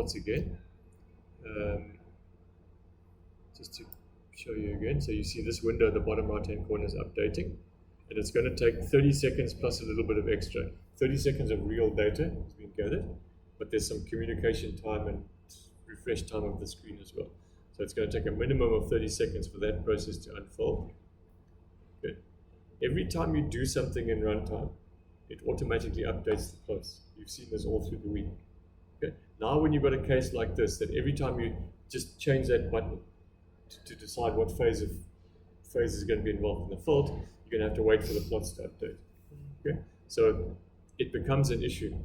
plots again, just to show you again. So you see this window at the bottom right hand corner is updating, and it's going to take 30 seconds plus a little bit of extra. 30 seconds of real data has been gathered, but there's some communication time and refresh time of the screen as well. So it's going to take a minimum of 30 seconds for that process to unfold. Okay. Every time you do something in runtime, it automatically updates the plots. You've seen this all through the week. Okay. Now when you've got a case like this, that every time you just change that button to decide what phase is going to be involved in the fault, you're going to have to wait for the plots to update. Okay. So it becomes an issue.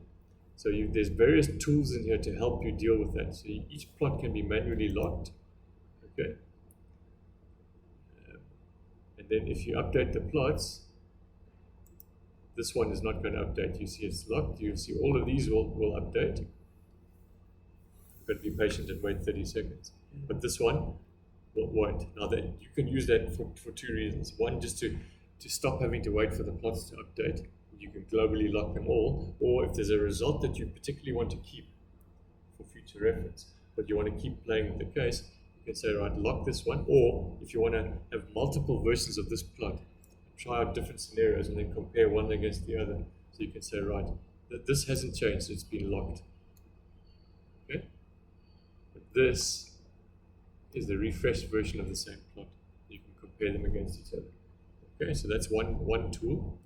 So there's various tools in here to help you deal with that. So each plot can be manually locked. Okay. And then if you update the plots, this one is not going to update. You see it's locked. You see all of these will update. You've got to be patient and wait 30 seconds. But this one won't. Now that you can use that for two reasons. One, just to stop having to wait for the plots to update. You can globally lock them all. Or if there's a result that you particularly want to keep for future reference, but you want to keep playing with the case, you can say, right, lock this one. Or if you want to have multiple versions of this plot, try out different scenarios and then compare one against the other. So you can say, right, this hasn't changed, it's been locked. Okay? But this is the refreshed version of the same plot. You can compare them against each other. Okay, so that's one tool.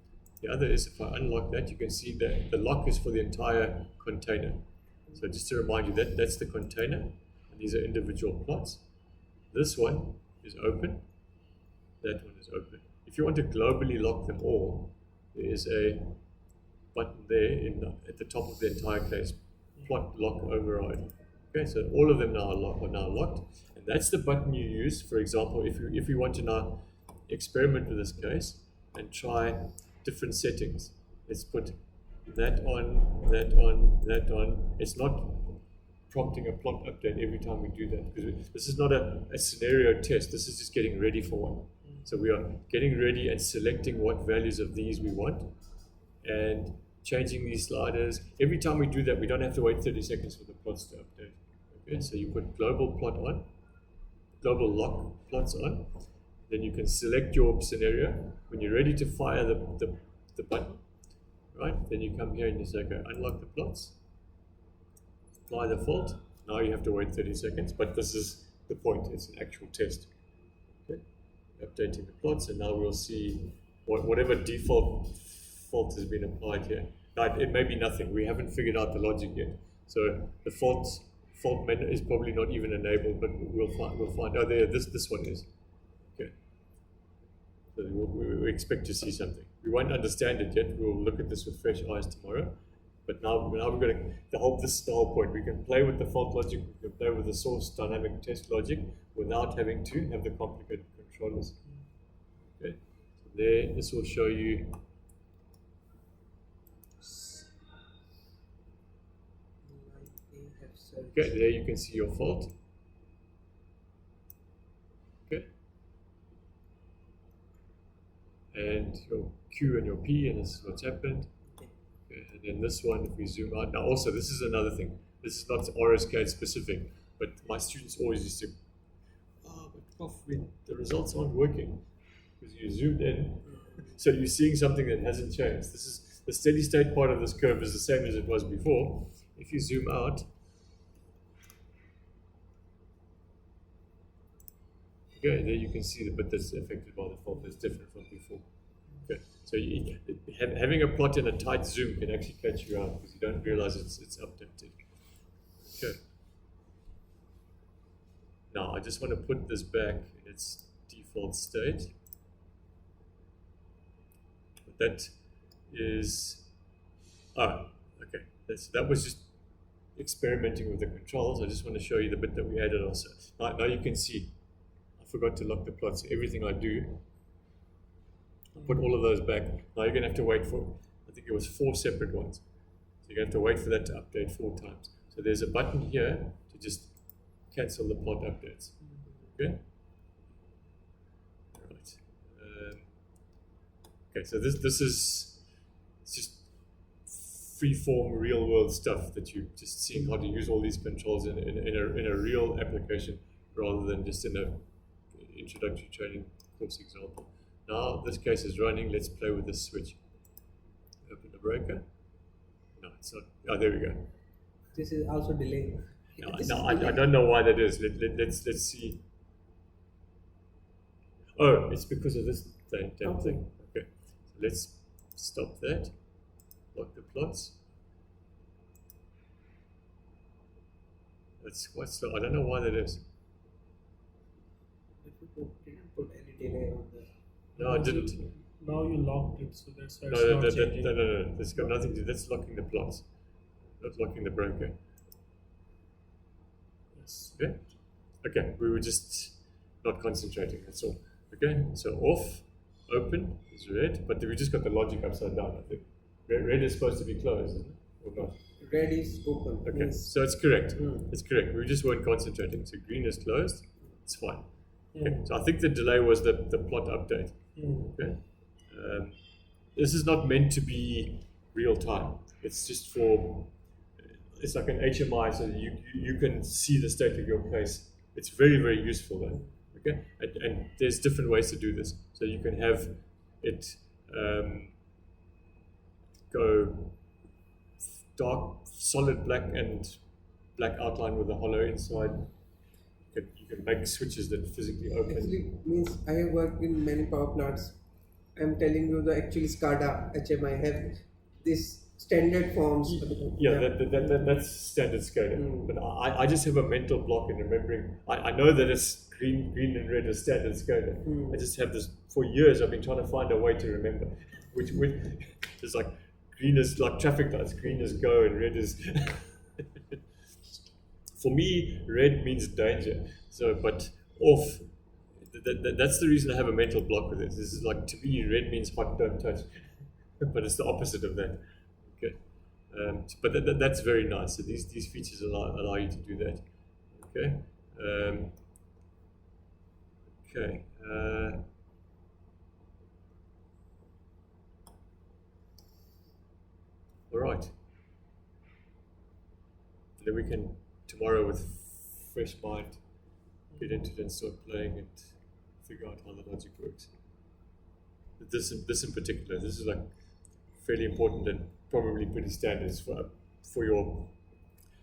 The other is, if I unlock that, you can see that the lock is for the entire container. So just to remind you, that's the container, and these are individual plots. This one is open, that one is open. If you want to globally lock them all, there is a button there at the top of the entire case, plot lock override. Okay, so all of them now are now locked, and that's the button you use. For example, if you want to now experiment with this case and try different settings, let's put that on, that on, that on. It's not prompting a plot update every time we do that, because this is not a scenario test. This is just getting ready for one. So we are getting ready and selecting what values of these we want and changing these sliders. Every time we do that, we don't have to wait 30 seconds for the plots to update. Okay, so you put global plot on, global lock plots on, then you can select your scenario. When you're ready to fire the button, right, then you come here and you say, okay, unlock the plots, apply the fault. Now you have to wait 30 seconds, but this is the point, it's an actual test. Okay. Updating the plots, and now we'll see whatever default fault has been applied here. Now it may be nothing. We haven't figured out the logic yet. So the fault menu is probably not even enabled, but we'll find. Oh, there, this one is. Okay. So we expect to see something. We won't understand it yet. We'll look at this with fresh eyes tomorrow. But now we're going to the whole point. We can play with the fault logic. We can play with the source dynamic test logic without having to have the complicated controllers. Okay, so there, this will show you. Okay, there you can see your fault. Okay, and your Q and your P, and this is what's happened. Okay, and then this one, if we zoom out. Now, also, this is another thing. This is not RSK specific, but my students always used to. The results aren't working because you zoomed in, so you're seeing something that hasn't changed. This is the steady state part of this curve is the same as it was before. If you zoom out, okay, there you can see the bit that's affected by the fault is different from before. Okay, so having a plot in a tight zoom can actually catch you out because you don't realize it's updated. Okay. Now, I just want to put this back in its default state. That is, okay. That was just experimenting with the controls. I just want to show you the bit that we added also. Now you can see, I forgot to lock the plots. So everything I do, I put all of those back. Now you're going to have to wait for, I think it was 4 separate ones. So you're going to have to wait for that to update 4 times. So there's a button here to just cancel the plot updates. Okay. Right. Okay. So this is just free-form, real-world stuff that you're just seeing how to use all these controls in a real application rather than just in a introductory training course example. Now this case is running. Let's play with this switch. Open the breaker. No, it's not. Oh, there we go. This is also delay. No, I don't know why that is. Let's see. Oh, it's because of this damn thing. Okay, so let's stop that. Lock the plots. That's quite slow. I don't know why that is. Didn't put any delay on the. No, I didn't. Now you locked it, so that's why No. it's not changing. No. That's got nothing to do. That's locking the plots, not locking the breaker. Yes. Okay. We were just not concentrating. That's all. Okay. So off, open is red, but we just got the logic upside down. I think red is supposed to be closed, isn't it? Or not? Red is open. Okay. Means So it's correct. It's correct. We just weren't concentrating. So green is closed. It's fine. Okay. So I think the delay was the plot update. Okay. This is not meant to be real time. It's just for. It's like an HMI, so you can see the state of your case. It's very, very useful though. Okay. And there's different ways to do this. So you can have it go dark, solid black and black outline with a hollow inside. You can make switches that physically open. actually means I have worked in many power plants. I'm telling you the actually SCADA HMI have this standard forms. Yeah, that's standard SCADA. But I just have a mental block in remembering. I know that it's green and red is standard SCADA. I just have this for years. I've been trying to find a way to remember. Which it's like green is like traffic lights. Green is go and red is. For me, red means danger. So, but off. That's the reason I have a mental block with it. This is like, to me, red means hot, don't touch. But it's the opposite of that. Okay. But that's very nice. So these features allow you to do that. Okay. Okay. All right. Then we can, tomorrow with fresh mind, get into it and start playing and figure out how the logic works. This in particular, this is like fairly important and probably pretty standards for your.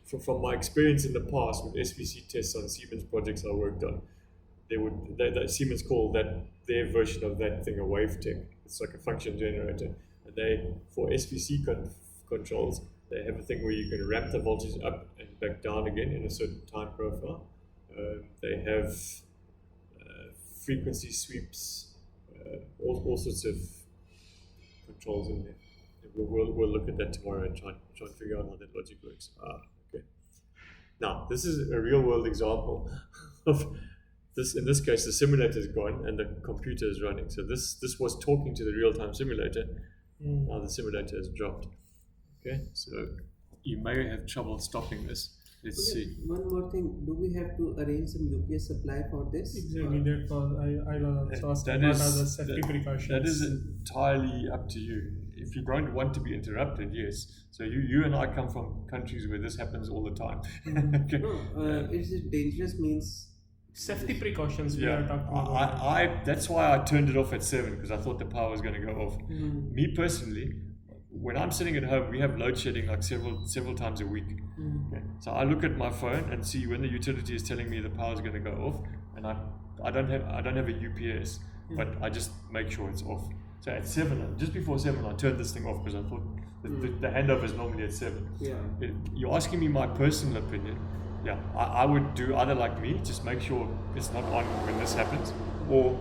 From my experience in the past with SVC tests on Siemens projects I worked on, Siemens called their version of that thing a wave tech. It's like a function generator, and they for SVC controls they have a thing where you can ramp the voltage up and back down again in a certain time profile. They have frequency sweeps, all sorts of controls in there. We'll look at that tomorrow and try and figure out how that logic works. Okay. Now this is a real world example of this. In this case, the simulator is gone and the computer is running. So this was talking to the real time simulator. Now the simulator has dropped. Okay, so you may have trouble stopping this. Let's see. One more thing, do we have to arrange some UPS supply for this? Exactly, that was I was also asking what are the safety precautions. That is entirely up to you. If you don't want to be interrupted, yes. So you and I come from countries where this happens all the time. Okay. No, it's dangerous means Safety precautions we are talking about. I that's why I turned it off at 7 because I thought the power was going to go off. Me personally, when I'm sitting at home, we have load shedding like several times a week. Okay. So I look at my phone and see when the utility is telling me the power is going to go off, and I don't have a UPS, but I just make sure it's off. So at 7, just before 7, I turned this thing off because I thought the handover is normally at 7. Yeah. You're asking me my personal opinion. Yeah, I would do either like me, just make sure it's not on when this happens, or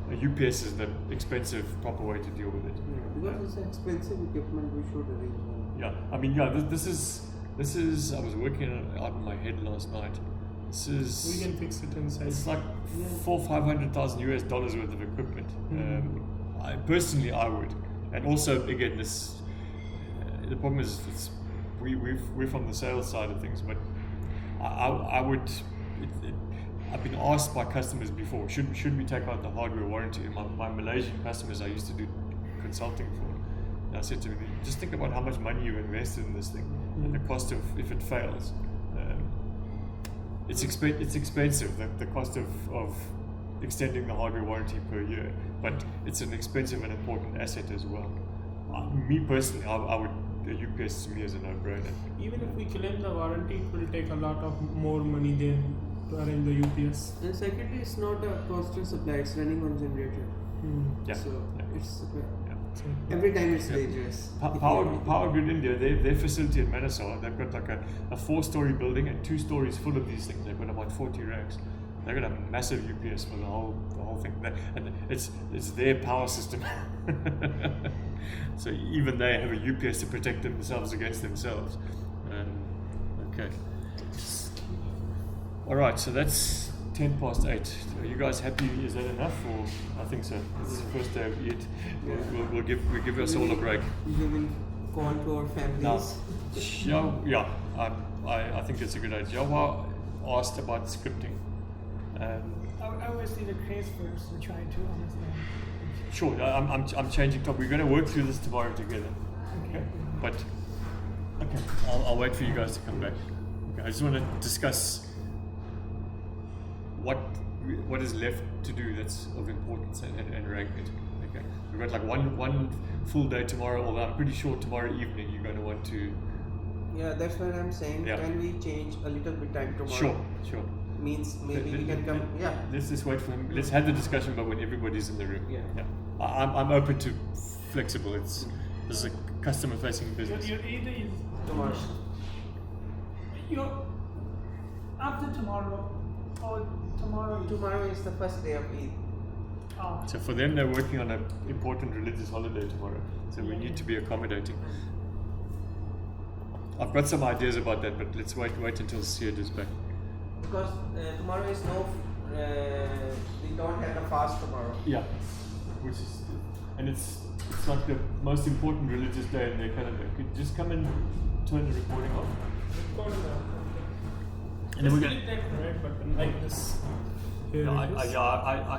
a UPS is the expensive, proper way to deal with it. Yeah, because it's expensive equipment, we should arrange one. Yeah, I mean, this is. I was working out in my head last night. This is. We can fix it inside. It's like $400,000 US worth of equipment. I personally would, and also again the problem is we're from the sales side of things, but I would. I've been asked by customers before, should we take out the hardware warranty? My Malaysian customers I used to do consulting for, And I said to him, just think about how much money you've invested in this thing and the cost of if it fails. It's expensive, the cost of extending the hardware warranty per year, but it's an expensive and important asset as well. Me personally, I would, the UPS to me is a no-brainer. Even if we claim the warranty, it will take a lot of more money than to arrange the UPS. And secondly, it's not a constant supply, it's running on generator. Yeah. So it's Yeah. every time it's dangerous. Power Grid India, their facility in Manasar, they've got like a 4-story building and 2 stories full of these things. They've got about 40 racks. They've got a massive UPS for the whole thing, and it's their power system. So even they have a UPS to protect themselves against themselves. Okay. All right, so that's 8:10. Are you guys happy? Is that enough? Or I think so. It's the first day of Eid. We'll give us all a break. We will call to our families. Yeah. I think it's a good idea. Jawa asked about scripting. I always see the case first and try to understand. Sure, I'm changing topic. We're going to work through this tomorrow together. Okay. But okay, I'll wait for you guys to come back. Okay, I just want to discuss what is left to do that's of importance and rank it. Okay, we've got like one full day tomorrow. Although I'm pretty sure tomorrow evening you're going to want to. Yeah, that's what I'm saying. Yeah. Can we change a little bit time tomorrow? Sure. Means maybe we can come. Yeah. Let's just wait for him. Let's have the discussion, but when everybody's in the room. Yeah. I'm open to flexible. This is a customer-facing business. Your Eid is Tomorrow. Your after tomorrow or tomorrow. Tomorrow is the first day of Eid. Oh. So for them, they're working on an important religious holiday tomorrow. So we need to be accommodating. I've got some ideas about that, but let's wait until Syed is back. Because tomorrow is we don't have a fast tomorrow. Yeah, it's like the most important religious day in their calendar. Could you just come and turn the recording off? And then we're gonna. That right button like this. Here it is. I